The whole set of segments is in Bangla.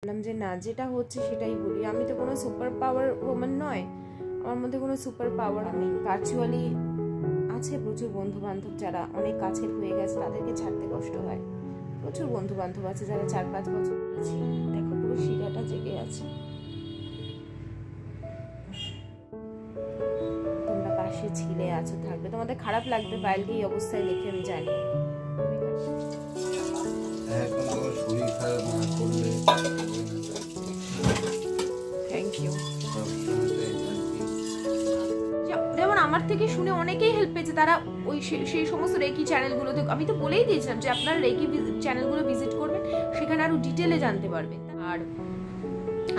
বললাম যে না, যেটা হচ্ছে সেটাই বলি। আমি তো কোনো সুপার পাওয়ার ওম্যান নয়, আমার মধ্যে কোনো সুপার পাওয়ার নেই। ভার্চুয়ালি আছে প্রচুর বন্ধু বান্ধব যারা অনেক কাছের হয়ে গেছে, তাদেরকে ছাড়তে কষ্ট হয়। প্রচুর বন্ধু বান্ধব আছে যারা 4-5 বছর আছি। দেখো পুরো শিরাটা জেগে আছে। তোমরা পাশে ছিলে, আছো, থাকবে, তোমাদের খারাপ লাগবে পায়েলকে এই অবস্থায় দেখে, আমি জানি। Thank you. যেমন আমার থেকে শুনে অনেকেই হেল্প পেয়েছে, তারা ওই সেই সমস্ত রেকি চ্যানেলগুলোতে, আমি তো বলেই দিয়েছিলাম যে আপনারা রেকি চ্যানেলগুলো ভিজিট করবেন, সেখানে আরো ডিটেলে জানতে পারবেন। আর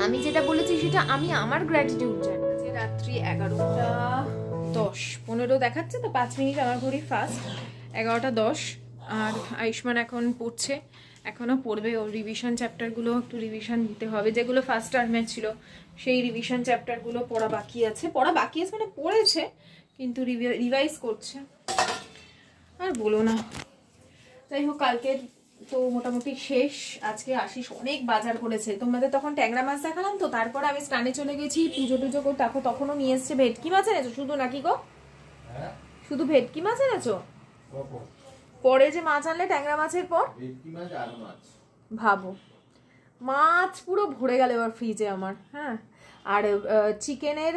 আমি যেটা বলেছি সেটা আমি আমার গ্র্যাটিটিউড জানি। যে রাত্রি 11:10-15 দেখাচ্ছে তো, 5 মিনিট আমার ঘড়ি ফাস্ট। 11:10 আর আয়ুষ্মান এখন পড়ছে, এখনো পড়বে। ওর রিভিশন চ্যাপ্টারগুলো একটু রিভিশন দিতে হবে, যেগুলো ফার্স্ট টার্মে ছিল সেই রিভিশন চ্যাপ্টারগুলো পড়া বাকি আছে মানে পড়েছে, কিন্তু রিভাইজ করছে। আর বলো না, যাই হোক কালকে তো মোটামুটি শেষ। আজকে আশিস অনেক বাজার করেছে। তোমাদের তখন ট্যাংরা মাছ দেখালাম তো, তারপরে আমি স্নানে চলে গেছি, পুজো টুজো করে। তখনও নিয়ে এসছে ভেটকি মাছ এনেছো শুধু, নাকি গো? শুধু ভেটকি মাছ এনেছো? পরে যে মাছ আনলে ট্যাংরা মাছের পর ভাবো, মাছ পুরো ভরে গেল এবার ফ্রিজে আমার। হ্যাঁ, আর চিকেনের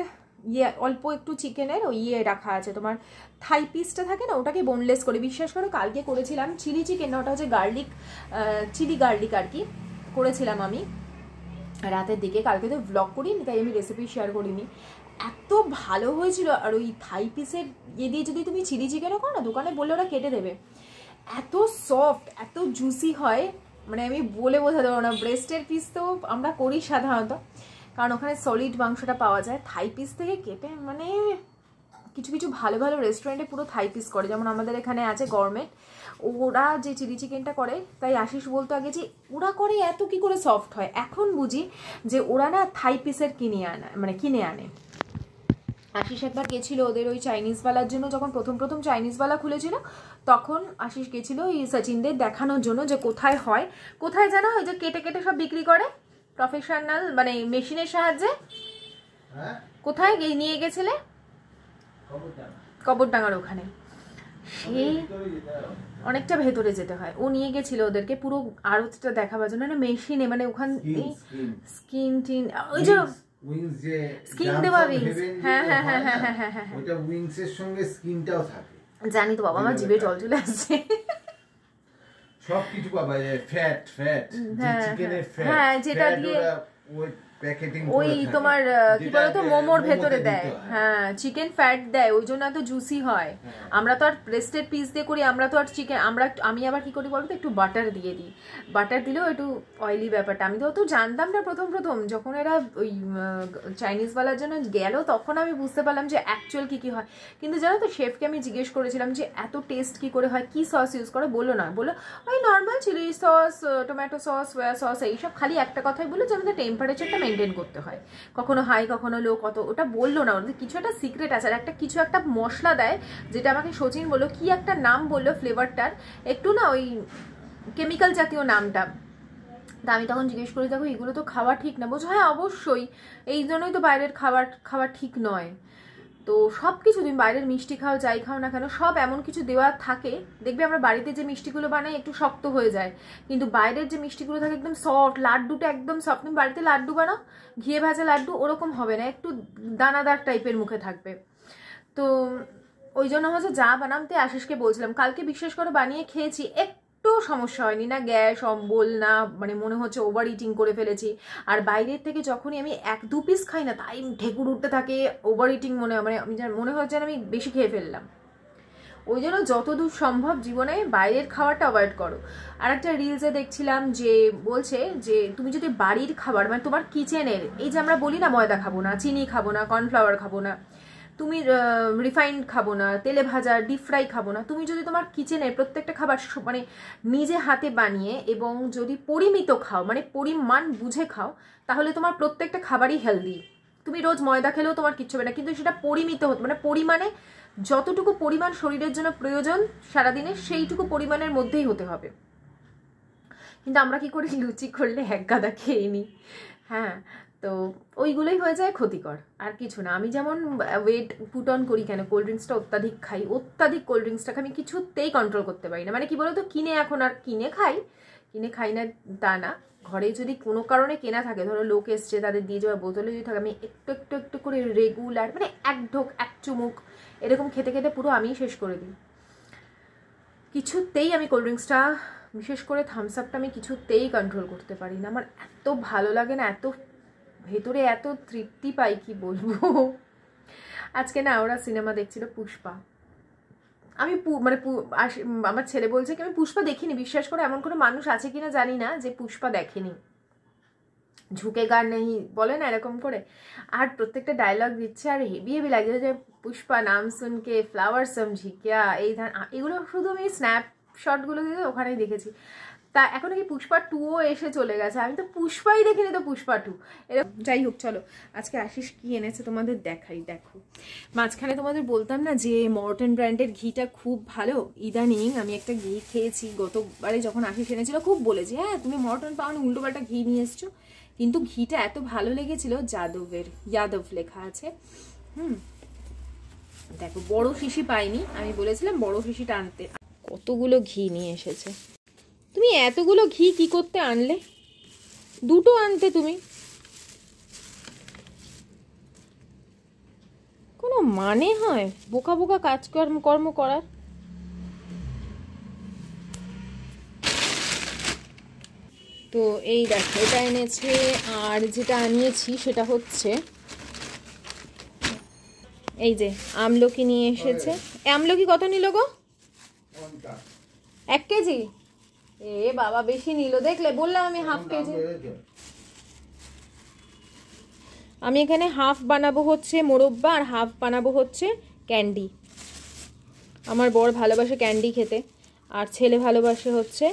অল্প একটু চিকেনের ওই রাখা আছে, তোমার থাই পিসটা থাকে না, ওটাকে বোনলেস করে, বিশ্বাস করো কালকে করেছিলাম চিলি চিকেন না, ওটা হচ্ছে গার্লিক, চিলি গার্লিক আর কি করেছিলাম আমি রাতের দিকে। কালকে তো ব্লগ করিনি, তাই আমি রেসিপি শেয়ার করিনি। এত ভালো হয়েছিল। আর ওই থাই পিসের দিয়ে যদি তুমি চিলি চিকেনও করো না, দোকানে বললে ওরা কেটে দেবে। এত সফট, এত জুসি হয়, মানে আমি বলে বোঝাতে পারবো না। ব্রেস্টের পিস তো আমরা করি সাধারণত, কারণ ওখানে সলিড মাংসটা পাওয়া যায়। থাই পিস থেকে কেটে, মানে কিছু কিছু ভালো ভালো রেস্টুরেন্টে পুরো থাই পিস করে, যেমন আমাদের এখানে আছে গরমেট, ওরা যে চিলি চিকেনটা করে, তাই আশিস বলতো আগে যে ওরা করে এত কি করে সফট হয়। এখন বুঝি যে ওরা না থাই পিসের কিনে আনে। আশিস একবার গেছিল ওদের ওই চাইনিজওয়ালার জন্য, যখন প্রথম চাইনিজওয়ালা খুলেছিল, তখন আশিস গেছিল এই সচিনদের দেখানোর জন্য যে কোথায় হয়, কোথায় জানা হয়, যে কেটে কেটে সব বিক্রি করে প্রফেশনাল, মানে মেশিনের সাহায্যে। কোথায় নিয়ে গেছিলে? কবরডাঙ্গার ওখানে। সে অনেকটা ভেতরে যেতে হয়। ও নিয়ে গেছিল ওদেরকে পুরো আড়তটা দেখাবার জন্য, না মেশিনে, মানে ওখানে স্কিন টিন, ওই যে উইংস, যে স্কিন দেওয়া উইংস। হ্যাঁ হ্যাঁ হ্যাঁ হ্যাঁ হ্যাঁ হ্যাঁ, ওটা উইংস এর সঙ্গে স্কিনটাও থাকে। জানি তো বাবা, আমার জিভে জল চলে আসছে। সব কিছু পাবা, ফ্যাট যে চিকেনের ফ্যাট, হ্যাঁ যেটা দিয়ে ওই তোমার কি বলতো মোমোর ভেতরে দেয়। হ্যাঁ, চিকেন ফ্যাট দেয়, ওই জন্য এত জুসি হয়। আমরা তো আর ব্রেস্টেড পিস দিয়ে করি, আমরা তো আর চিকেন, আমি আবার কি করি বলতো, একটু বাটার দিয়ে দিই। বাটার দিলেও একটু অয়েলি ব্যাপারটা, আমি তো অত জানতাম না প্রথম যখন এরা ওই চাইনিজওয়ালার জন্য গেল, তখন আমি বুঝতে পারলাম যে অ্যাকচুয়াল কি হয়। কিন্তু জানো তো, শেফকে আমি জিজ্ঞেস করেছিলাম যে এত টেস্ট কি করে হয়, কি সস ইউজ করে। বললো না, বললো ওই normal chilli sauce, tomato sauce, soya sauce, এইসব। খালি একটা কথাই বললো যে আমাদের টেম্পারেচারটা মেনটেন করতে হয়, কখনো হাই কখনো লো, কত, ওটা বললো না। ওদের কিছু একটা সিক্রেট আছে। আর কিছু একটা মশলা দেয়, যেটা আমাকে সচিন বললো, কি একটা নাম বললো ফ্লেভারটার, একটু না ওই কেমিক্যাল জাতীয় নামটা। তা আমি তখন জিজ্ঞেস করি, দেখো এগুলো তো খাওয়া ঠিক না। বলছো হ্যাঁ অবশ্যই, এই জন্যই তো বাইরের খাবার ঠিক নয়। তো সব কিছু, তুমি বাইরের মিষ্টি খাও, যাই খাও না কেন, সব এমন কিছু দেওয়া থাকে। দেখবে আমরা বাড়িতে যে মিষ্টিগুলো বানাই একটু শক্ত হয়ে যায়, কিন্তু বাইরের যে মিষ্টিগুলো থাকে একদম সফট, লাড্ডুটা একদম সফট। তুমি বাড়িতে লাড্ডু বানাও, ঘিয়ে ভাজা লাড্ডু, ওরকম হবে না, একটু দানাদার টাইপের মুখে থাকবে। তো ওই জন্য হচ্ছে যা বানামতে আশিসকে বলছিলাম, কালকে বিশেষ করে বানিয়ে খেয়েছি, একটু সমস্যা হয়নি, না গ্যাস অম্বল, না মানে মনে হচ্ছে ওভার ইটিং করে ফেলেছি। আর বাইরের থেকে যখনই আমি 1-2 পিস খাই না, তাই ঢেকুর উঠতে থাকে, ওভার ইটিং মনে হয় যেন আমি বেশি খেয়ে ফেললাম। ওই জন্য যতদূর সম্ভব জীবনে বাইরের খাবারটা অ্যাভয়েড করো। আর একটা রিলসে দেখছিলাম যে বলছে যে তুমি যদি বাড়ির খাবার, মানে তোমার কিচেনের, এই যে আমরা বলি না ময়দা খাবো না, চিনি খাবো না, কর্নফ্লাওয়ার খাবো না, তুমি রিফাইন্ড খাবো না, তেলে ভাজা ডিপ ফ্রাই খাবো না, তুমি যদি তোমার কিচেনের প্রত্যেকটা খাবার মানে নিজে হাতে বানিয়ে এবং যদি পরিমিত খাও, মানে পরিমাণ বুঝে খাও, তাহলে তোমার প্রত্যেকটা খাবারই হেলদি। তুমি রোজ ময়দা খেলেও তোমার কিচ্ছু হবে না, কিন্তু সেটা পরিমিত হতে, মানে পরিমাণে, যতটুকু পরিমাণ শরীরের জন্য প্রয়োজন সারাদিনে, সেইটুকু পরিমাণের মধ্যেই হতে হবে। কিন্তু আমরা কি করি, লুচি করলে এক গাদা খেয়ে নিই। হ্যাঁ, তো ওইগুলোই হয়ে যায় ক্ষতিকর, আর কিছু না। আমি যেমন ওয়েট পুট অন করি কেন, কোল্ড ড্রিঙ্কসটা অত্যাধিক খাই, অত্যাধিক কোল্ড ড্রিঙ্কসটাকে আমি কিছুতেই কন্ট্রোল করতে পারি না। মানে কি বলতো, কিনে এখন আর কিনে খাই না তা না, ঘরে যদি কোনো কারণে কেনা থাকে, ধরো লোক এসছে তাদের দিয়ে যাওয়া বোতলে যদি থাকে, আমি একটু একটু একটু করে রেগুলার, মানে এক ঢোক এক চুমুক এরকম খেতে খেতে পুরো আমিই শেষ করে দিই। কিছুতেই আমি কোল্ড ড্রিঙ্কসটা, বিশেষ করে থামস আপটা আমি কিছুতেই কন্ট্রোল করতে পারি না। আমার এত ভালো লাগে না, এত ভেতরে এত তৃপ্তি পাই কি বলবো। আজকে না ওরা সিনেমা দেখছিল পুষ্পা, আমি মানে আমার ছেলে বলছে কি আমি পুষ্পা দেখিনি। বিশ্বাস করে এমন কোনো মানুষ আছে কিনা জানি না যে পুষ্পা দেখেনি। ঝুঁকে গান নেই বলে না এরকম করে, আর প্রত্যেকটা ডায়লগ দিচ্ছে, আর হেভি হেভি লাগছে যে পুষ্পা নাম শুনকে ফ্লাওয়ার সমঝি ক্যা, এই এগুলো শুধু আমি স্ন্যাপশটগুলো দিয়ে ওখানেই দেখেছি। তা এখন কি পুষ্পা 2ও এসে চলে গেছে, আমি তো পুষ্পাই দেখিনি, তো পুষ্পা 2 এরকম। যাই হোক, চলো আজকে আশিস কি এনেছে তোমাদের দেখাই। দেখো, মাঝখানে তোমাদের বলতাম না যে মর্টন ব্র্যান্ডের ঘিটা খুব ভালো। ইদানিং আমি একটা ঘি খেয়েছি, গতবারে যখন আশিস এনেছিল খুব বলেছি, হ্যাঁ তুমি মর্টন পাওনি, উল্টোপাল্টা ঘি নিয়ে এসছো, কিন্তু ঘিটা এত ভালো লেগেছিল। যাদব লেখা আছে। দেখো, বড় শিশি পাইনি, আমি বলেছিলাম বড় শিশিটা আনতে। কতগুলো ঘি নিয়ে এসেছে। তুমি এতগুলো ঘি কি করতে আনলে? দুটো আনতে তুমি, কোনো মানে হয় বোকা বোকা কর্ম করার? তো এই দেখো, এটা এনেছে। আর যেটা আনিয়েছি সেটা হচ্ছে এই যে আমলকি নিয়ে এসেছে। আমলকি কত নিল গো? 1 কেজি? এ বাবা, বেশি নিল, দেখলে বললাম আমি হাফ কেজি। আমি এখানে হাফ বানাবো হচ্ছে মোরব্বা, আর হাফ বানাবো হচ্ছে ক্যান্ডি। আমার বর ভালোবাসে ক্যান্ডি খেতে, আর ছেলে ভালোবাসে হচ্ছে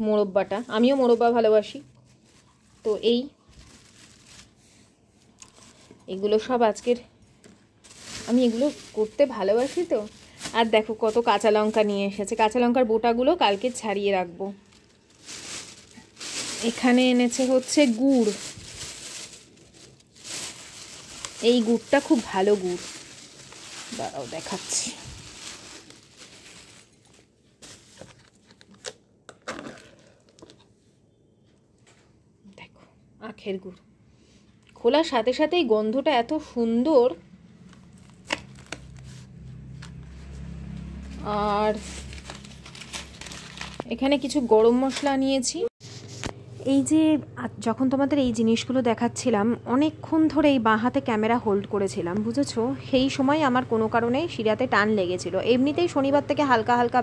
মোরব্বাটা। আমিও মোরব্বা ভালোবাসি। তো এগুলো সব আজকের, আমি এগুলো করতে ভালোবাসি তো। আর দেখো কত কাঁচা লঙ্কা নিয়ে এসেছে, কাঁচা লঙ্কার বোটাগুলো কালকে ছাড়িয়ে রাখবো। এখানে এনেছে হচ্ছে গুড়, এই গুড়টা খুব ভালো গুড়, দাঁড়াও দেখাচ্ছি। দেখো, আখের গুড়, খোলার সাথে সাথেই গন্ধটা এত সুন্দর। আর এখানে কিছু গরম মশলা নিয়েছি। এই যে যখন তোমাদের এই জিনিসগুলো দেখাচ্ছিলাম, অনেকক্ষণ ধরে এই বাঁ হাতে ক্যামেরা হোল্ড করেছিলাম, বুঝেছো? সেই সময় আমার কোনো কারণে শিরাতে টান লেগেছিল। এমনিতেই শনিবার থেকে হালকা হালকা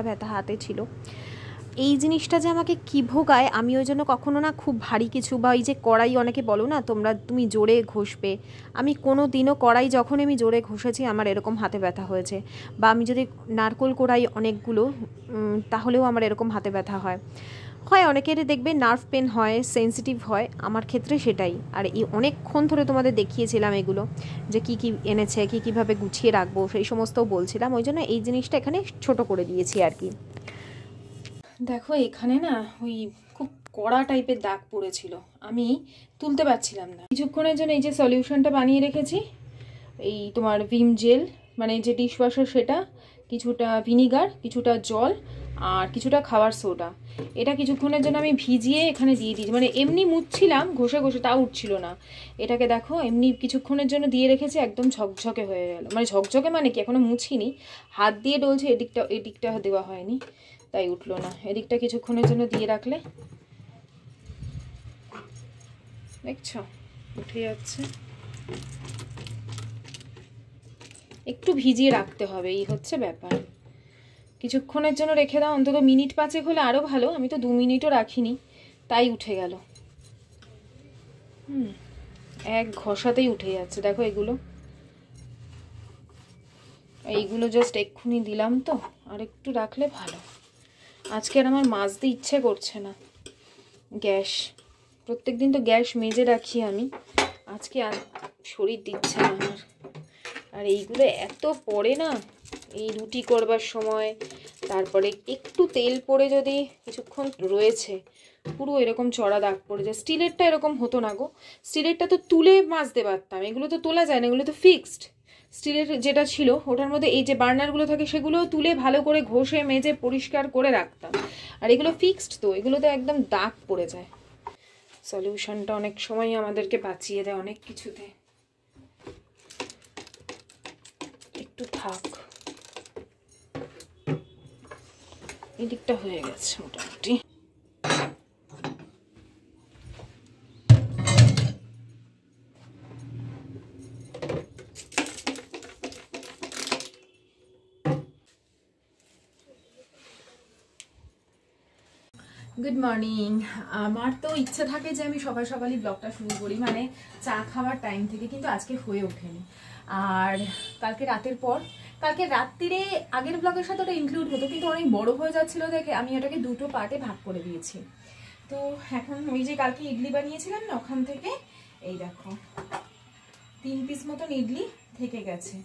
ব্যথা হাতে ছিল। এই জিনিসটা যে আমাকে কী ভোগায়, আমি ওই জন্য কখনো না খুব ভারী কিছু, বা এই যে কড়াই অনেকে বলো না তুমি জোরে ঘষবে, আমি কোনো দিনও কড়াই যখন আমি জোরে ঘষেছি আমার এরকম হাতে ব্যথা হয়েছে। বা আমি যদি নারকোল কড়াই অনেকগুলো, তাহলেও আমার এরকম হাতে ব্যথা হয়। অনেকের দেখবে নার্ভ পেন হয়, সেন্সিটিভ হয়, আমার ক্ষেত্রে সেটাই। আর এই অনেকক্ষণ ধরে তোমাদের দেখিয়েছিলাম এগুলো, যে কি কি এনেছে, কীভাবে গুছিয়ে রাখবো, সেই সমস্তও বলছিলাম। ওই জন্য এই জিনিসটা এখানে ছোট করে দিয়েছি আর কি। দেখো, এখানে না ওই খুব কড়া টাইপের দাগ পড়েছিল, আমি তুলতে পারছিলাম না। কিছুক্ষণের জন্য এই যে সলিউশনটা বানিয়ে রেখেছি, এই তোমার ভিম জেল, মানে যে ডিশওয়াশার, সেটা, কিছুটা ভিনিগার, কিছুটা জল, আর কিছুটা খাবার সোডা, এটা কিছুক্ষণের জন্য আমি ভিজিয়ে এখানে দিয়ে দিয়েছি। মানে এমনি মুছছিলাম ঘষে ঘষে, তাও উঠছিল না। এটাকে দেখো এমনি কিছুক্ষণের জন্য দিয়ে রেখেছি, একদম ঝকঝকে হয়ে গেল। মানে ঝকঝকে মানে কি, এখনো মুছিনি, হাত দিয়ে ডলছে, এদিকটা দেওয়া হয়নি, তাই উঠলো না। এদিকটা কিছুক্ষণের জন্য দিয়ে রাখলে, দেখছো উঠে যাচ্ছে। একটু ভিজিয়ে রাখতে হবে, এই হচ্ছে ব্যাপার। কিছুক্ষণের জন্য রেখে দাও, অন্তত মিনিট 5 হলে আরও ভালো। আমি তো 2 মিনিটও রাখিনি, তাই উঠে গেল। এক ঘষাতেই উঠে যাচ্ছে। দেখো এইগুলো জাস্ট এক্ষুনি দিলাম, তো আর একটু রাখলে ভালো। আজকে আর আমার মাজতে ইচ্ছে করছে না গ্যাস, প্রত্যেকদিন তো গ্যাস মেজে রাখি আমি, আজকে আর শরীর দিচ্ছে না আমার। আর এইগুলো এত পড়ে না, এই রুটি করবার সময়, তারপরে একটু তেল পড়ে যদি কিছুক্ষণ রয়েছে পুরো এরকম চড়া দাগ পড়ে যায়। স্টিলেরটা এরকম হতো না গো, স্টিলেরটা তো তুলে মাজতে পারতাম, এগুলো তো তোলা যায় না, এগুলো তো ফিক্সড। স্টিলের যেটা ছিল ওটার মধ্যে এই যে বার্নারগুলো থাকে সেগুলো তুলে ভালো করে ঘষে মেজে পরিষ্কার করে রাখতাম, আর এগুলো ফিক্সড তো এগুলো তো একদম দাগ পড়ে যায়। সলিউশনটা অনেক সময় আমাদেরকে বাঁচিয়ে দেয় অনেক কিছুতে। একটু থাক, এদিকটা হয়ে গেছে মোটামুটি। Good morning. আমার তো ইচ্ছে থাকে যে আমি সকাল সকালই ব্লগটা শুরু করি, মানে চা খাওয়ার টাইম থেকে, কিন্তু আজকে হয়ে ওঠেনি। আর কালকে রাতের পর, কালকে রাত্রিরে আগের ব্লগের সাথে ওটা ইনক্লুড হতো, কিন্তু অনেক বড় হয়ে যাচ্ছিলো দেখে আমি ওটাকে দুটো পার্টে ভাগ করে দিয়েছি। তো এখন ওই যে কালকে ইডলি বানিয়েছিলাম না, ওখান থেকে এই দেখো 3 পিস মতন ইডলি থেকে গেছে।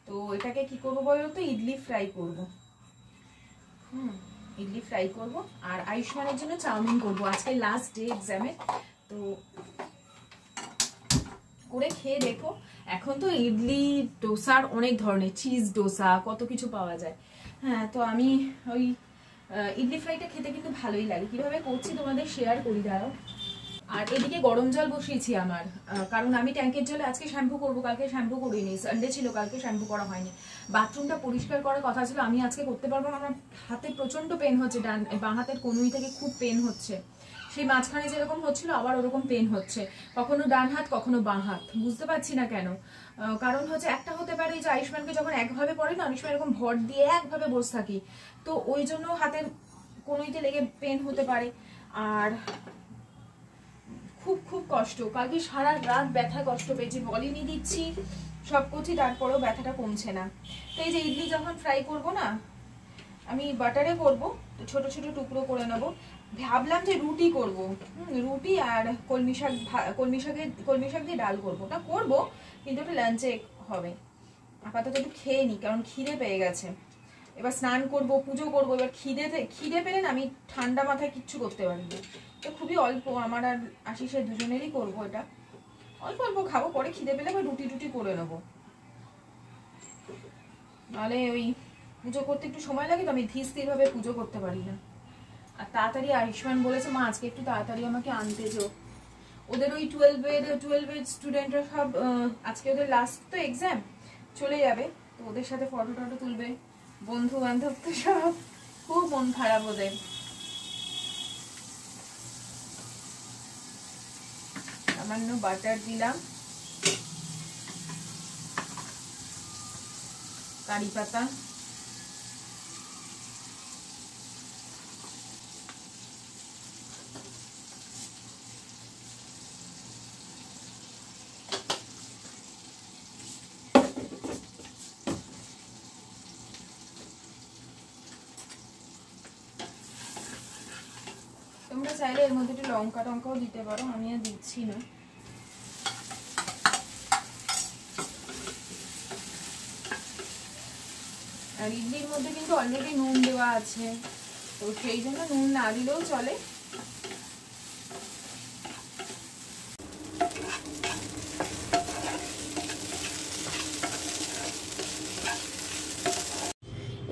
তো এটাকে কি করবো বলো তো, ইডলি ফ্রাই করবো। ইডলি ফ্রাই করব আর আয়ুষ্মানের জন্য চাউমিন করব। আজকে লাস্ট ডে এক্সামে, তো করে খেয়ে দেখো। এখন তো ইডলি ডোসার অনেক ধরনের, চিজ ডোসা কত কিছু পাওয়া যায়। হ্যাঁ, তো আমি ওই ইডলি ফ্রাইটা খেতে কিন্তু ভালোই লাগে। কিভাবে করছি তোমাদের শেয়ার করি, দাঁড়াও। আর এদিকে গরম জল বসিয়েছি আমার, কারণ আমি ট্যাঙ্কের জলে আজকে শ্যাম্পু করবো, কালকে শ্যাম্পু করিনি, সানডে ছিল, কালকে শ্যাম্পু করা হয়নি। বাথরুমটা পরিষ্কার করার কথা ছিল, আমি আজকে করতে পারবো না, আমার হাতে প্রচন্ড পেন হচ্ছে, বাঁ হাতের কনুই থেকে খুব পেন হচ্ছে। সেই মাঝখানে যেরকম হচ্ছিল আবার ওরকম পেন হচ্ছে, কখনো ডান হাত কখনো বাঁ হাত, বুঝতে পারছি না কেন। কারণ হচ্ছে একটা হতে পারে যে আয়ুষ্মানকে যখন একভাবে পড়ে না, আয়ুষ্মান এরকম ভর দিয়ে একভাবে বসে থাকি, তো ওই জন্য হাতের কনুইতে লেগে পেন হতে পারে। আর খুব খুব কষ্ট, কালকে সারা রাত ব্যথা কষ্ট পেয়েছি, বলিনি দিচ্ছি সব করছি, তারপরেও ব্যথাটা কমছে না। তো এই যে ইডলি যখন ফ্রাই করব না, আমি বাটারে করব, ছোট ছোট টুকরো করে নেব। ভাবলাম যে রুটি করব, রুটি আর কলমি শাক দিয়ে ডাল করবো, ওটা করবো কিন্তু ওটা লাঞ্চে হবে। আপাতত একটু খেয়ে নিই, কারণ খিদে পেয়ে গেছে। এবার স্নান করব, পুজো করবো, এবার খিদে পেলে না আমি ঠান্ডা মাথায় কিচ্ছু করতে পারি না। তো খুবই অল্প, আমার আর আশিসের দুজনেরই করবো, এটা অল্প অল্প খাবো, পরে খিদে পেলে আবার রুটি করে নেবো। নাহলে ওই পুজো করতে একটু সময় লাগে, তো আমি ধীর স্থির ভাবে পুজো করতে পারি না। আর তাড়াতাড়ি আয়ুষ্মান বলেছে, মা আজকে একটু তাড়াতাড়ি আমাকে আনতে যাও। ওদের ওই 12 স্টুডেন্টরা সব আজকে ওদের লাস্ট তো এক্সাম, চলে যাবে, তো ওদের সাথে ফটো টটো তুলবে, বন্ধু বান্ধব তো সব, খুব মন খারাপ ওদের। সামান্য বাটার দিলাম, কারি পাতা, তোমরা চাইলে এর মধ্যে একটু লঙ্কা টঙ্কাও দিতে পারো, আমি আর দিচ্ছি না। আর ইডলির মধ্যে কিন্তু অলরেডি নুন দেওয়া আছে, তো সেই জন্য নুন না দিলেও চলে।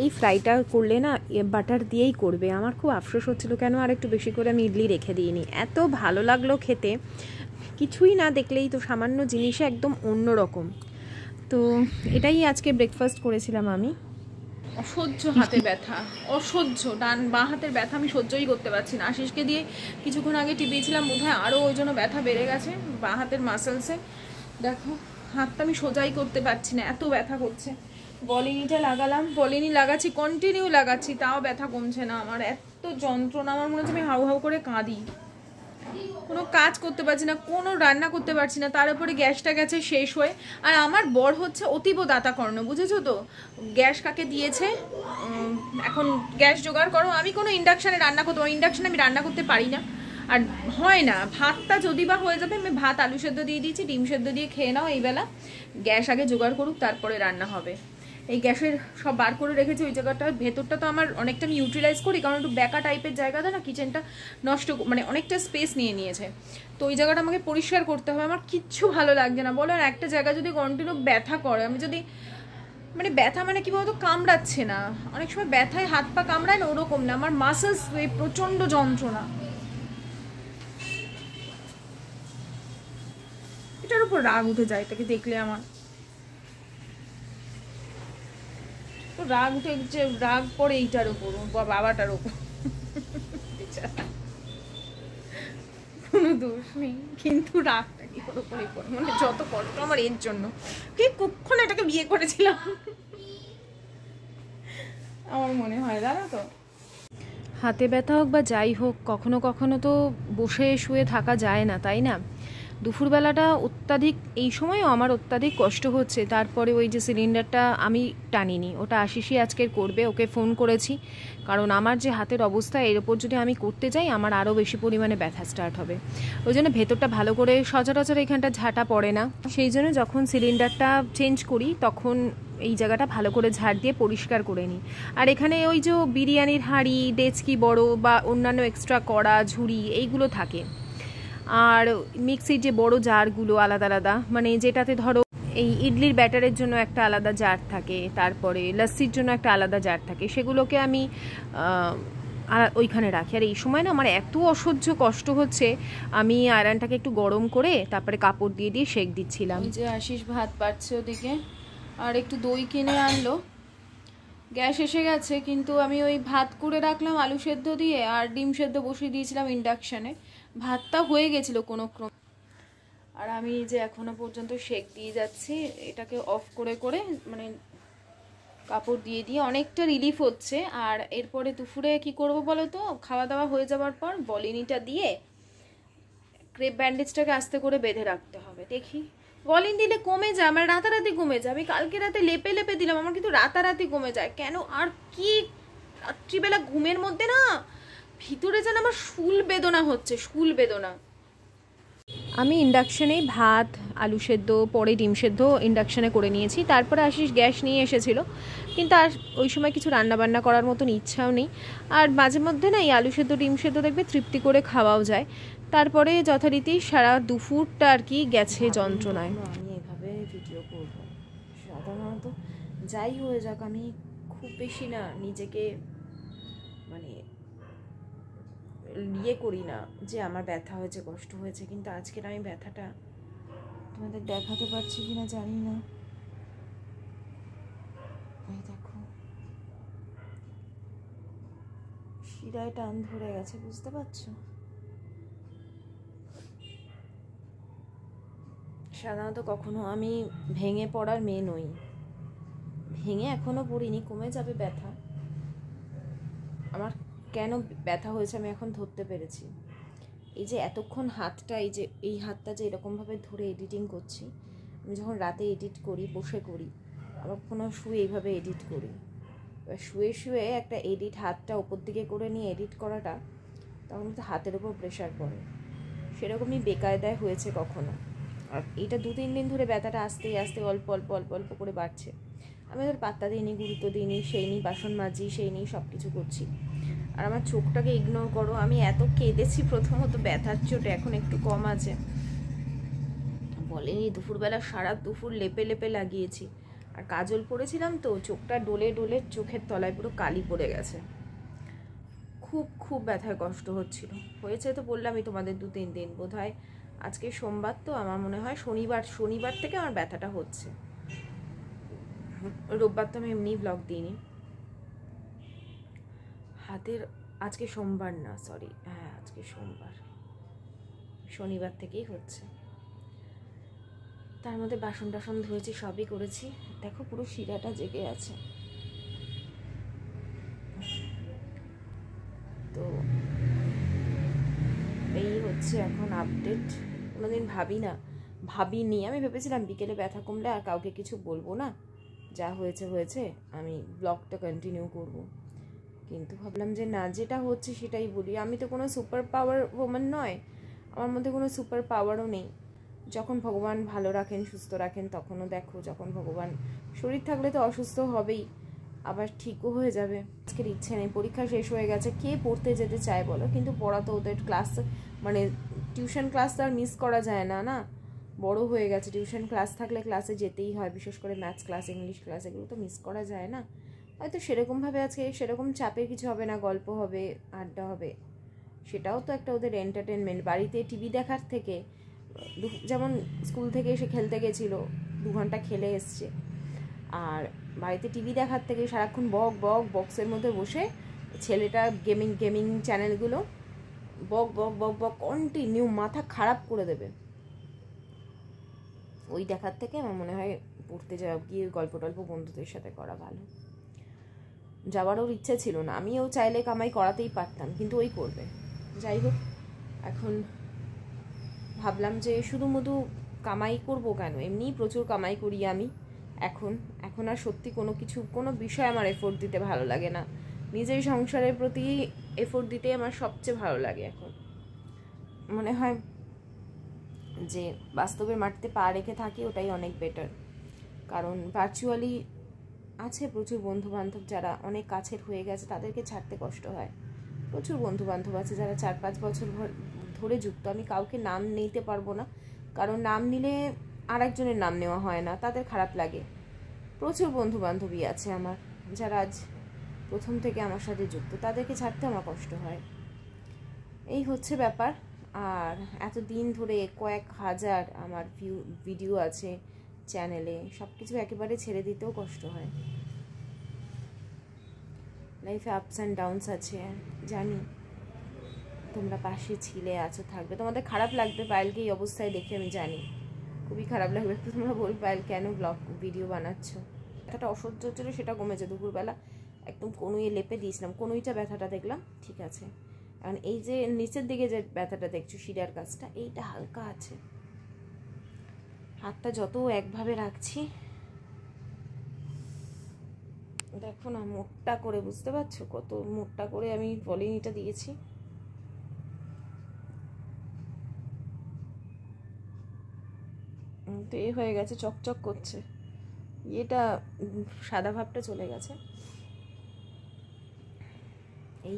এই ফ্রাইটা করলে না বাটার দিয়েই করবে। আমার খুব আফসোস হচ্ছিল কেন আর একটু বেশি করে আমি ইডলি রেখে দিইনি, এত ভালো লাগলো খেতে, কিছুই না দেখলেই তো সামান্য জিনিসে একদম অন্য রকম। তো এটাই আজকে ব্রেকফাস্ট করেছিলাম আমি। অসহ্য হাতে ব্যথা, অসহ্য বাঁ হাতের ব্যথা আমি সহ্যই করতে পারছি না। আশিসকে দিয়ে কিছুক্ষণ আগে টিপিয়েছিলাম, বোধহয় আরও ওই জন্য ব্যথা বেড়ে গেছে বাঁ হাতের মাসেলসে। দেখো হাতটা আমি সোজাই করতে পারছি না, এত ব্যথা করছে। বলিনিটা লাগালাম, বলিনি লাগাচ্ছি, কন্টিনিউ লাগাচ্ছি, তাও ব্যথা কমছে না। আমার এত যন্ত্রণা, আমার মনে হচ্ছে আমি হাউ হাউ করে কাঁদি। কোনো কাজ করতে পারছি না, কোনো রান্না করতে পারছি না, তার উপরে গ্যাসটা গেছে শেষ হয়ে। আর আমার বর হচ্ছে অতীব দাতাকর্ণ, বুঝেছো তো, গ্যাস কাকে দিয়েছে, এখন গ্যাস জোগাড় করো। আমি কোনো ইন্ডাকশানে রান্না করতে পারি, ইন্ডাকশানে আমি রান্না করতে পারি না, আর হয় না। ভাতটা যদি বা হয়ে যাবে, আমি ভাত আলু সেদ্ধ দিয়ে দিয়েছি, ডিম সেদ্ধ দিয়ে খেয়ে নাও এইবেলা, গ্যাস আগে জোগাড় করুক তারপরে রান্না হবে। এই গ্যাসের সব বার করে রেখেছি ওই জায়গাটা। ভেতরটা তো আমার অনেকটা আমি ইউটিলাইজ করি, কারণ একটু ব্যাকা টাইপের জায়গাটা না, কিচেনটা নষ্ট মানে অনেকটা স্পেস নিয়ে নিয়েছে। তো ওই জায়গাটা আমাকে পরিষ্কার করতে হবে। আমার কিচ্ছু ভালো লাগছে না বলো। আর একটা জায়গা যদি কন্টিনিউ ব্যথা করে, আমি যদি মানে ব্যথা মানে কি বলতো, কামড়াচ্ছে না, অনেক সময় ব্যথায় হাত পা কামড়ায় না, ওরকম না, আমার মাসেলস প্রচন্ড যন্ত্রণা। এটার উপর রাগ উঠে যায় তাকে দেখলে, আমার তো রাগ উঠে যে রাগ পড়ে এইটার উপর, বাবাটার উপর। কোনো দোষ নেই, কিন্তু রাগটা কি ওর উপরেই পড়ে। মানে যত কষ্ট আমার এর জন্য, কি কখন এটাকে বিয়ে করেছিলাম আমার মনে হয়, জানো তো। হাতে ব্যথা হোক বা যাই হোক, কখনো কখনো তো বসে শুয়ে থাকা যায় না, তাই না? দুপুরবেলাটা অত্যাধিক, এই সময়ও আমার অত্যাধিক কষ্ট হচ্ছে। তারপরে ওই যে সিলিন্ডারটা আমি টানিনি, ওটা আশিসই আজকের করবে, ওকে ফোন করেছি। কারণ আমার যে হাতের অবস্থা, এর ওপর যদি আমি করতে যাই আমার আরও বেশি পরিমাণে ব্যথা স্টার্ট হবে। ওই জন্য ভেতরটা ভালো করে, সচরাচর এখানটা ঝাঁটা পড়ে না, সেই জন্য যখন সিলিন্ডারটা চেঞ্জ করি তখন এই জায়গাটা ভালো করে ঝাড় দিয়ে পরিষ্কার করে নিই। আর এখানে ওই যে বিরিয়ানির হাঁড়ি, ডেচকি বড় বা অন্যান্য এক্সট্রা কড়া, ঝুড়ি এইগুলো থাকে। আর মিক্সির যে বড় জারগুলো আলাদা আলাদা, মানে যেটাতে ধরো এই ইডলির ব্যাটারের জন্য একটা আলাদা জার থাকে, তারপরে লস্যির জন্য একটা আলাদা জার থাকে, সেগুলোকে আমি ওইখানে রাখি। আর এই সময় না আমার এত অসহ্য কষ্ট হচ্ছে, আমি আয়রনটাকে একটু গরম করে তারপরে কাপড় দিয়ে দিয়ে সেঁক দিচ্ছিলাম। যে আশিস ভাত বাড়ছে ওদিকে, আর একটু দই কিনে আনলো। গ্যাস এসে গেছে, কিন্তু আমি ওই ভাত করে রাখলাম আলু সেদ্ধ দিয়ে, আর ডিম সেদ্ধ বসিয়ে দিয়েছিলাম ইন্ডাকশানে। ভাতটা হয়ে গেছিলো কোনো ক্রম, আর আমি যে এখনো পর্যন্ত সেঁক দিয়ে যাচ্ছি, এটাকে অফ করে করে মানে কাপড় দিয়ে দিয়ে অনেকটা রিলিফ হচ্ছে। আর এরপরে দুপুরে কি করব বলো তো, খাওয়া দাওয়া হয়ে যাওয়ার পর বলিনিটা দিয়ে ক্রেপ ব্যান্ডেজটাকে আস্তে করে বেঁধে রাখতে হবে। দেখি বলিন দিলে কমে যায়, আমার রাতারাতি কমে যায়। আমি কালকে রাতে লেপে লেপে দিলাম, আমার কিন্তু রাতারাতি কমে যায় কেন। আর কি রাত্রিবেলা ঘুমের মধ্যে না ভিতরে যেন আমার শুল বেদনা হচ্ছে, শুল বেদনা। আমি ইন্ডাকশানেই ভাত, আলু সেদ্ধ, পরে ডিম সেদ্ধ ইন্ডাকশানে করে নিয়েছি। তারপরে আশিস গ্যাস নিয়ে এসেছিলো, কিন্তু আর ওই সময় কিছু রান্নাবান্না করার মতন ইচ্ছাও নেই। আর মাঝে মধ্যে না এই আলু সেদ্ধ ডিম সেদ্ধ দেখবে তৃপ্তি করে খাওয়াও যায়। তারপরে যথারীতি সারা দুপুরটা আর কি গেছে যন্ত্রণায়। আমি এভাবে ভিডিও করব সাধারণত, যাই হয়ে যাক, আমি খুব বেশি না নিজেকে মানে ইয়ে করি না যে আমার ব্যথা হয়েছে, কষ্ট হয়েছে। কিন্তু আজকের আমি ব্যথাটা তোমাদের দেখাতে পারছি কিনা জানি না। এই দেখো শিরায় টান ধরে গেছে, বুঝতে পারছো? সাধারণত কখনো আমি ভেঙে পড়ার মেয়ে নই, ভেঙে এখনো পড়িনি, কমে যাবে ব্যথা। আমার কেন ব্যথা হয়েছে আমি এখন ধরতে পেরেছি। এই যে এতক্ষণ হাতটা, এই যে এই হাতটা যে এরকমভাবে ধরে এডিটিং করছি, আমি যখন রাতে এডিট করি, বসে করি, আবার কোনো শুয়ে এইভাবে এডিট করি, এবার শুয়ে শুয়ে একটা এডিট হাতটা ওপর দিকে করে নিয়ে এডিট করাটা, তখন তো হাতের ওপর প্রেশার পড়ে, সেরকমই বেকায়দায় হয়েছে কখনো। আর এইটা 2-3 দিন ধরে ব্যথাটা আস্তে আস্তে অল্প অল্প অল্প অল্প করে বাড়ছে। আমি ওদের পাত্তা দিইনি, গুরুত্ব দিইনি, সেই নিয়ে বাসন মাজি, সেই নিয়ে সব কিছু করছি। আর আমার চোখটাকে ইগনোর করো, আমি এত কেঁদেছি প্রথমত ব্যথার চোটে, এখন একটু কম আছে। বলেনি দুপুরবেলা সারা দুপুর লেপে লেপে লাগিয়েছি, আর কাজল পরেছিলাম তো, চোখটা ডলে ডলে চোখের তলায় পুরো কালি পড়ে গেছে। খুব খুব ব্যথায় কষ্ট হচ্ছিল। হয়েছে তো বললামই তোমাদের 2-3 দিন, বোধহয় আজকে সোমবার, তো আমার মনে হয় শনিবার থেকে আমার ব্যথাটা হচ্ছে। রোববার তো আমি এমনি ব্লগ দিইনি। হাতের আজকে সোমবার না, সরি, হ্যাঁ আজকে সোমবার, শনিবার থেকেই হচ্ছে। তার মধ্যে বাসন টাসন ধুয়েছি, সবই করেছি। দেখো পুরো শিরাটা জেগে আছে। তো এই হচ্ছে এখন আপডেট। কোনোদিন ভাবিনি, আমি ভেবেছিলাম বিকেলে ব্যথা কমলে আর কাউকে কিছু বলবো না, যা হয়েছে হয়েছে, আমি ব্লগটা কন্টিনিউ করব। কিন্তু ভাবলাম যে না, যেটা হচ্ছে সেটাই বলি। আমি তো কোনো সুপার পাওয়ার ওম্যান নয়, আমার মধ্যে কোনো সুপার পাওয়ারও নেই। যখন ভগবান ভালো রাখেন, সুস্থ রাখেন, তখনও দেখো। যখন ভগবান, শরীর থাকলে তো অসুস্থ হবেই, আবার ঠিকও হয়ে যাবে। আজকের ইচ্ছে নেই, পরীক্ষা শেষ হয়ে গেছে, কে পড়তে যেতে চায় বলো? কিন্তু পড়া তো ওদের ক্লাস, মানে টিউশন ক্লাস তো আর মিস করা যায় না, না? বড় হয়ে গেছে, টিউশন ক্লাস থাকলে ক্লাসে যেতেই হয়, বিশেষ করে ম্যাথস ক্লাস, ইংলিশ ক্লাস, এগুলো তো মিস করা যায় না। হয়তো সেরকমভাবে আজকে সেরকম চাপের কিছু হবে না, গল্প হবে, আড্ডা হবে, সেটাও তো একটা ওদের এন্টারটেনমেন্ট। বাড়িতে টিভি দেখার থেকে, যেমন স্কুল থেকে এসে খেলতে গেছিলো, 2 ঘন্টা খেলে এসছে, আর বাড়িতে টিভি দেখার থেকে সারাক্ষণ বক বক বক্সের মধ্যে বসে ছেলেটা গেমিং চ্যানেলগুলো বক বক বক বক কন্টিনিউ, মাথা খারাপ করে দেবে। ওই দেখার থেকে আমার মনে হয় পড়তে যাওয়া, গিয়ে গল্প টল্প বন্ধুদের সাথে করা ভালো। যাওয়ার ওর ইচ্ছে ছিল না, আমিও চাইলে কামাই করাতেই পারতাম, কিন্তু ওই করবে। যাই হোক, এখন ভাবলাম যে শুধু কামাই করব কেন, এমনিই প্রচুর কামাই করি আমি। এখন আর সত্যি কোনো বিষয় আমার এফোর্ট দিতে ভালো লাগে না। নিজের সংসারের প্রতি এফোর্ট দিতে আমার সবচেয়ে ভালো লাগে। এখন মনে হয় যে বাস্তবের মাটিতে পা রেখে থাকি, ওটাই অনেক বেটার। কারণ ভার্চুয়ালি আছে প্রচুর বন্ধুবান্ধব যারা অনেক কাছের হয়ে গেছে, তাদেরকে ছাড়তে কষ্ট হয়। প্রচুর বন্ধুবান্ধব আছে যারা 4-5 বছর ধরে যুক্ত। আমি কাউকে নাম নিতে পারবো না, কারণ নাম নিলে আর একজনের নাম নেওয়া হয় না, তাদের খারাপ লাগে। প্রচুর বন্ধুবান্ধবী আছে আমার যারা আজ প্রথম থেকে আমার সাথে যুক্ত, তাদেরকে ছাড়তে আমার কষ্ট হয়। এই হচ্ছে ব্যাপার। আর এতদিন ধরে কয়েক হাজার আমার ভিডিও আছে চ্যানেলে, সব কিছু একেবারে ছেড়ে দিতেও কষ্ট হয়। লাইফে আপস অ্যান্ড ডাউনস আছে, জানি। তোমরা পাশে ছিলে, আছো, থাকবে। তোমাদের খারাপ লাগবে পায়েলকে এই অবস্থায় দেখে, আমি জানি, খুবই খারাপ লাগবে। তোমরা বলবে পায়েল কেন ভিডিও বানাচ্ছ। ব্যথাটা অসহ্য হচ্ছিল, সেটা কমেছে। দুপুরবেলা একদম কনুইয়ে লেপে দিয়েছিলাম, কনুইটা ব্যথাটা দেখলাম ঠিক আছে। কারণ এই যে নিচের দিকে যে ব্যথাটা দেখছো, শিরার কাছটা, এইটা হালকা আছে। হাতটা যত একভাবে রাখছি, দেখো না, মোটা করে, বুঝতে পারছো কত মোটা করে আমি পলিনিটা দিয়েছি। তো এ হয়ে গেছে, চকচক করছে, এটা সাদা ভাবটা চলে গেছে। এই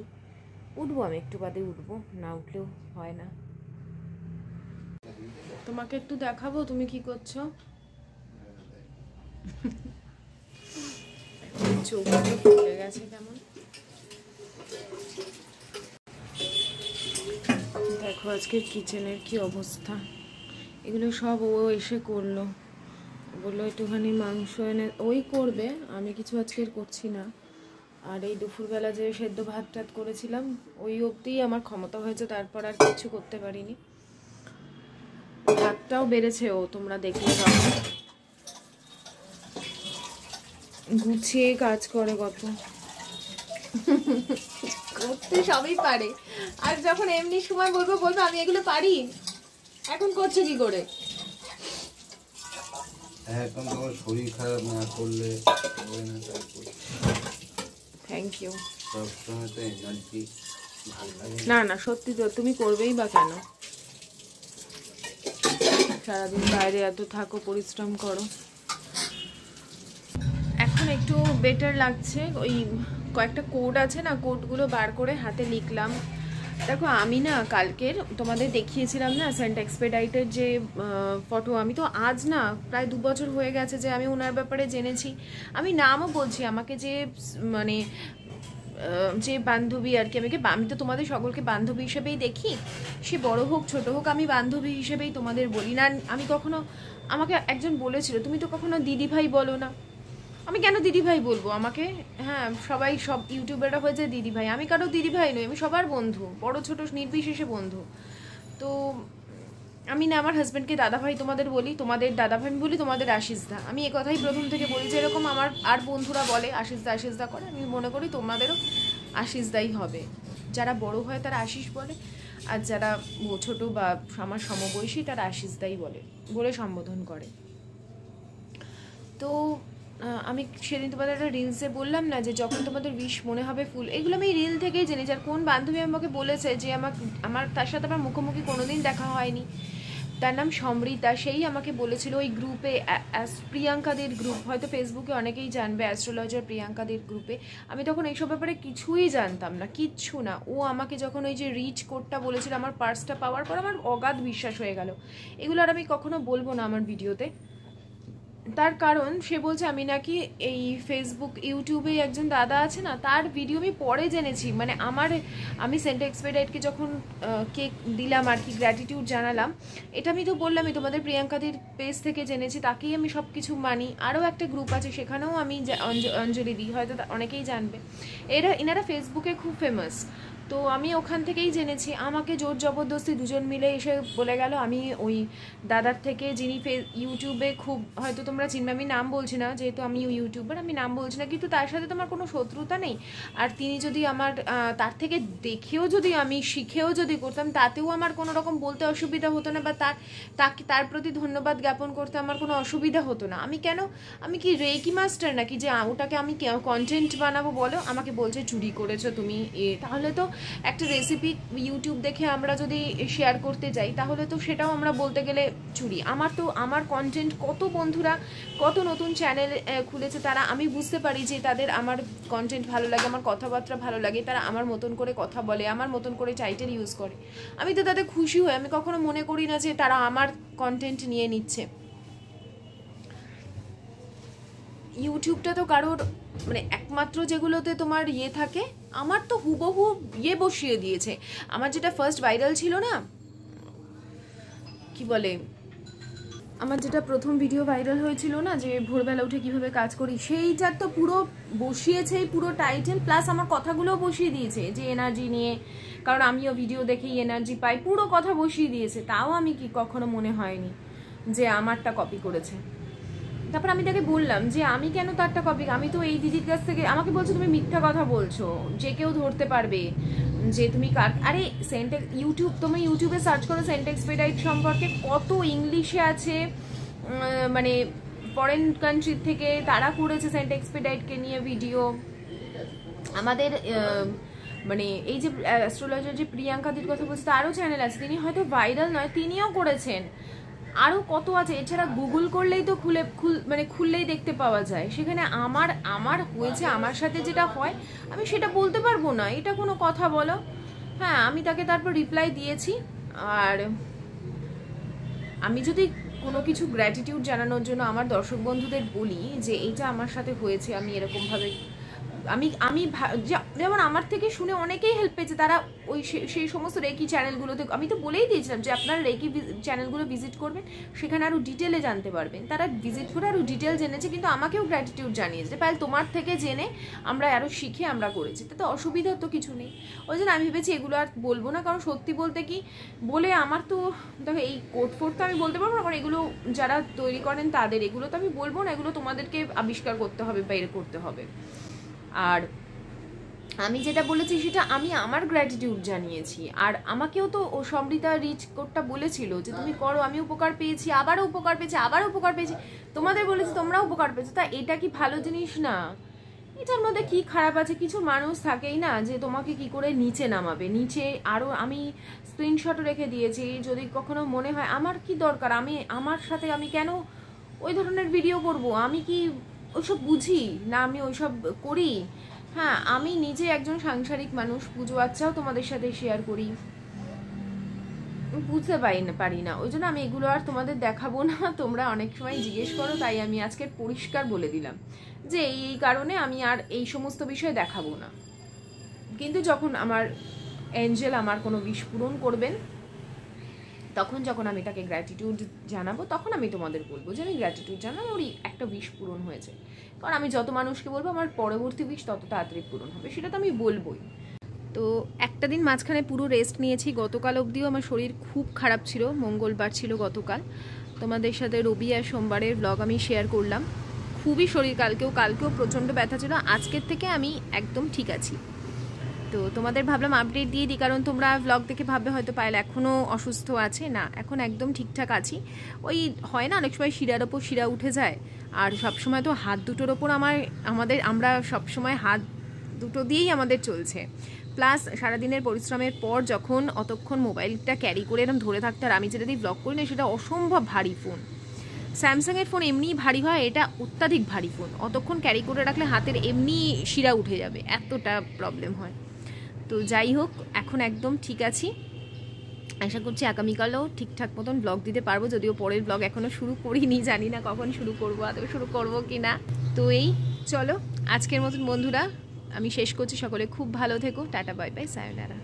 উঠবো আমি, একটু বাদে উঠবো, না উঠলেও হয় না। তোমাকে একটু দেখাবো তুমি কি করছো। চোখগুলো ফুলে গেছে কেমন, দেখো আজকের কিচেনের কি অবস্থা। এগুলো সব ও এসে করলো, বললো একটুখানি মাংস এনে ওই করবে, আমি কিছু আজকের করছি না। আর এই দুপুরবেলা যে সেদ্ধ ভাত টাত করেছিলাম, ওই অবধিই আমার ক্ষমতা হয়েছে, তারপর আর কিছু করতে পারিনি। ভাতটাও বেড়েছে ও, তোমরা দেখলে পাবো, গুছিয়ে কাজ করে, কত করতে সবই পারে। আর যখন এমনি সময় বলবো আমি এগুলো পারি, এখন করছো কি করে? এখন তোমার শরীর খারাপ না করলে হবে না, তাই করছি। Thank you. সবসময় তো এনার্জি ভালো লাগে না না, সত্যি তো, তুমি করবেই বা কেন? সারাদিন বাইরে এত থাকো, পরিশ্রম করো। এখন একটু বেটার লাগছে। ওই কয়েকটা কোড আছে না, কোডগুলো বার করে হাতে লিখলাম। দেখো আমি না কালকের তোমাদের দেখিয়েছিলাম না সেন্ট এক্সপেডাইটের যে ফটো, আমি তো আজ না প্রায় 2 বছর হয়ে গেছে যে আমি ওনার ব্যাপারে জেনেছি। আমি নামও বলছি, আমাকে যে মানে যে বান্ধবী আর কি, আমি তো তোমাদের সকলকে বান্ধবী হিসেবেই দেখি, সে বড় হোক ছোট হোক, আমি বান্ধবী হিসেবেই তোমাদের বলি না। আমি কখনো, আমাকে একজন বলেছিল তুমি তো কখনো দিদি ভাই বলো না। আমি কেন দিদি ভাই বলবো আমাকে? হ্যাঁ, সবাই সব ইউটিউবাররা হয়েছে দিদি ভাই, আমি কারো দিদি ভাই নই, আমি সবার বন্ধু, বড় ছোট নির্বিশেষে বন্ধু। তো আমি না আমার হাজব্যান্ডকে দাদা ভাই তোমাদের বলি, তোমাদের দাদা ভাই আমি বলি, তোমাদের আশিসদা। আমি এ কথাই প্রথম থেকে বলি, যেরকম আমার আর বন্ধুরা বলে আশিসদা করে, আমি মনে করি তোমাদেরও আশিসদাই হবে। যারা বড় হয় তারা আশিস বলে, আর যারা ছোট বা আমার সমবয়সী তারা আশিসদাই বলে সম্বোধন করে। তো আমি সেদিন তোমাদের একটা রিলসে বললাম না যে যখন তোমাদের উইশ মনে হবে ফুল, এগুলো আমি রিল থেকেই জেনেছি। আর কোন বান্ধবী আমাকে বলেছে যে আমার তার সাথে আমার মুখোমুখি কোনোদিন দেখা হয়নি, তার নাম সমৃতা, সেই আমাকে বলেছিল ওই গ্রুপে, প্রিয়াঙ্কাদের গ্রুপ, হয়তো ফেসবুকে অনেকেই জানবে, অ্যাস্ট্রোলজার প্রিয়াঙ্কাদের গ্রুপে। আমি তখন এইসব ব্যাপারে কিছুই জানতাম না, কিচ্ছু না। ও আমাকে যখন ওই যে রিচ কোডটা বলেছিল আমার পার্সটা পাওয়ার পর আমার অগাধ বিশ্বাস হয়ে গেল। এগুলো আর আমি কখনো বলবো না আমার ভিডিওতে। তার কারণ সে বলছে আমি নাকি এই ফেসবুক ইউটিউবে একজন দাদা আছে না, তার ভিডিও আমি পরে জেনেছি, মানে আমি সেন্ট এক্সপেডিটেকে যখন কেক দিলাম আর কি, গ্র্যাটিটিউড জানালাম, এটা আমি তো বললামই তোমাদের, প্রিয়াঙ্কাদের পেজ থেকে জেনেছি, তাকেই আমি সব কিছু মানি। আরও একটা গ্রুপ আছে সেখানেও আমি অঞ্জলি দিই, হয়তো অনেকেই জানবে। এনারা ফেসবুকে খুব ফেমাস, তো আমি ওখান থেকেই জেনেছি। আমাকে জোর জবরদস্তি দুজন মিলে এসে বলে গেল আমি ওই দাদার থেকে, যিনি ইউটিউবে খুব, হয়তো তোমরা চিনবে, আমি নাম বলছি না যেহেতু আমি ইউটিউবার, আমি নাম বলছি না, কিন্তু তার সাথে তোমার কোনো শত্রুতা নেই। আর তিনি যদি আমার তার থেকে দেখেও যদি আমি শিখেও যদি করতাম, তাতেও আমার কোনো রকম বলতে অসুবিধা হতো না, বা তার প্রতি ধন্যবাদ জ্ঞাপন করতে আমার কোনো অসুবিধা হতো না। আমি কি রেকি মাস্টার নাকি যে ওটাকে আমি কন্টেন্ট বানাবো? বলো, আমাকে বলছে চুরি করেছো তুমি, তাহলে তো একটা রেসিপি ইউটিউব দেখে আমরা যদি শেয়ার করতে যাই, তাহলে তো সেটাও আমরা বলতে গেলে চুরি। আমার কন্টেন্ট, কত বন্ধুরা কত নতুন চ্যানেল খুলেছে, তারা, আমি বুঝতে পারি যে তাদের আমার কন্টেন্ট ভালো লাগে, আমার কথাবার্তা ভালো লাগে, তারা আমার মতন করে কথা বলে, আমার মতন করে টাইটেল ইউজ করে, আমি তো তাতে খুশি হই। আমি কখনো মনে করি না যে তারা আমার কন্টেন্ট নিয়ে নিচ্ছে। ইউটিউবটা তো কারোর, মানে একমাত্র যেগুলোতে তোমার থাকে, আমার তো হুবহু বসিয়ে দিয়েছে। আমার যেটা ফার্স্ট ভাইরাল ছিল না, কি বলে, আমার যেটা প্রথম ভিডিও ভাইরাল হয়েছিল না, যে ভোরবেলা উঠে কিভাবে কাজ করি, সেইটার তো পুরো বসিয়েছে, পুরো টাইটেল প্লাস আমার কথাগুলোও বসিয়ে দিয়েছে, যে এনার্জি নিয়ে, কারণ আমিও ভিডিও দেখেই এনার্জি পাই, পুরো কথা বসিয়ে দিয়েছে। তাও আমি কি কখনো মনে হয়নি যে আমারটা কপি করেছে। তারপর আমি তাকে বললাম যে আমি কেন তারটা কপি, আমি তো এই দিদির কাছ থেকে, আমাকে বলছো তুমি মিথ্যা কথা বলছো, যে কেউ ধরতে পারবে যে তুমি কার। আরে তুমি ইউটিউবে সার্চ করো সেন্ট এক্সপেডিট সম্পর্কে, কত ইংলিশে আছে, মানে ফরেন কান্ট্রি থেকে তারা করেছে সেন্ট এক্সপেডিটকে নিয়ে ভিডিও। আমাদের মানে এই যে অ্যাস্ট্রোলজার যে প্রিয়াঙ্কাদির কথা বলছে, তারও চ্যানেল আছে, তিনি হয়তো ভাইরাল নয়, তিনিও করেছেন, আরও কত আছে। এছাড়া গুগল করলেই তো খুললেই দেখতে পাওয়া যায়। সেখানে আমার হয়েছে, আমার সাথে যেটা হয় আমি সেটা বলতে পারবো না, এটা কোনো কথা বলো? হ্যাঁ, আমি তাকে তারপর রিপ্লাই দিয়েছি। আর আমি যদি কোনো কিছু গ্র্যাটিটিউড জানানোর জন্য আমার দর্শক বন্ধুদের বলি যে এইটা আমার সাথে হয়েছে, আমি এরকমভাবে, আমি যেমন আমার থেকে শুনে অনেকেই হেল্প পেয়েছে, তারা ওই সেই সমস্ত রেকি চ্যানেলগুলোতে, আমি তো বলেই দিয়েছিলাম যে আপনারা রেকি চ্যানেলগুলো ভিজিট করবেন, সেখানে আরও ডিটেলে জানতে পারবেন। তারা ভিজিট করে আরও ডিটেল জেনেছে, কিন্তু আমাকেও গ্র্যাটিটিউড জানিয়েছে, পায়েল তোমার থেকে জেনে আমরা আরও শিখে আমরা করেছি, তাতে অসুবিধার তো কিছু নেই। ওই জন্য আমি ভেবেছি এগুলো আর বলবো না, কারণ সত্যি বলতে কি বলে আমার তো, দেখো এই কোড ফোড তো আমি বলতে পারবো না, কারণ এগুলো যারা তৈরি করেন তাদের, এগুলো তো আমি বলবো না, এগুলো তোমাদেরকে আবিষ্কার করতে হবে, বের করতে হবে। আর আমি যেটা বলেছি সেটা আমি আমার গ্র্যাটিটিউড জানিয়েছি। আর আমাকেও তো ও সমৃতা রিচ কোডটা বলেছিল যে তুমি করো, আমি উপকার পেয়েছি, আবারও উপকার পেয়েছি, আবারও উপকার পেয়েছি, তোমাদের বলেছি তোমরাও উপকার পেয়েছো, তা এটা কি ভালো জিনিস না? এটার মধ্যে কি খারাপ আছে? কিছু মানুষ থাকেই না যে তোমাকে কি করে নিচে নামাবে, নিচে আরও, আমি স্ক্রিনশটও রেখে দিয়েছি, যদি কখনো মনে হয় আমার কি দরকার, আমার সাথে আমি কেন ওই ধরনের ভিডিও করব? আমি কি ওইসব বুঝি না? আমি ওইসব করি? হ্যাঁ, আমি নিজে একজন সাংসারিক মানুষ, পুজো আচ্ছাও তোমাদের সাথে শেয়ার করি, বুঝতে পারি না, ওই জন্য আমি এগুলো আর তোমাদের দেখাবো না। তোমরা অনেক সময় জিজ্ঞেস করো, তাই আমি আজকে পরিষ্কার বলে দিলাম যে এই কারণে আমি আর এই সমস্ত বিষয় দেখাবো না। কিন্তু যখন আমার এঞ্জেল আমার কোনো উইশ পূরণ করবেন, তখন যখন আমি তাকে গ্র্যাটিটিউড জানাবো, তখন আমি তোমাদের বলবো যে আমি গ্র্যাটিটিউড জানাবো, ওরই একটা উইশ পূরণ হয়েছে। কারণ আমি যত মানুষকে বলবো আমার পরবর্তী উইশ তত তাড়াতাড়ি পূরণ হবে, সেটা তো আমি বলবোই। তো একটা দিন মাঝখানে পুরো রেস্ট নিয়েছি, গতকাল অবধিও আমার শরীর খুব খারাপ ছিল, মঙ্গলবার ছিল গতকাল, তোমাদের সাথে রবি আর সোমবারের ব্লগ আমি শেয়ার করলাম। খুবই শরীর, কালকেও প্রচণ্ড ব্যথা ছিল, আজকের থেকে আমি একদম ঠিক আছি। তো তোমাদের ভাবলাম আপডেট দিয়ে দিই, কারণ তোমরা ব্লগ দেখে ভাববে হয়তো পায়েল এখনও অসুস্থ আছে, না, এখন একদম ঠিকঠাক আছি। ওই হয় না অনেক সময় শিরার ওপর শিরা উঠে যায়, আর সবসময় তো হাত দুটোর ওপর আমরা সবসময় হাত দুটো দিয়েই আমাদের চলছে, প্লাস সারাদিনের পরিশ্রমের পর যখন অতক্ষণ মোবাইলটা ক্যারি করে এরকম ধরে থাকতে, আর আমি যেটা দিয়ে ব্লগ করি না, সেটা অসম্ভব ভারী ফোন। স্যামসাংয়ের ফোন এমনিই ভারী হয়, এটা অত্যাধিক ভারী ফোন, অতক্ষণ ক্যারি করে রাখলে হাতের এমনি শিরা উঠে যাবে, এতটা প্রবলেম হয়। তো যাই হোক, এখন একদম ঠিক আছি। আশা করছি আগামীকালও ঠিকঠাক মতন ব্লগ দিতে পারবো, যদিও পরের ব্লগ এখনও শুরু করিনি, জানি না কখন শুরু করবো, আদৌ শুরু করবো কি না। তো এই চলো আজকের মতন বন্ধুরা আমি শেষ করছি। সকলে খুব ভালো থেকো, টাটা বাই বাই, সায়োনারা।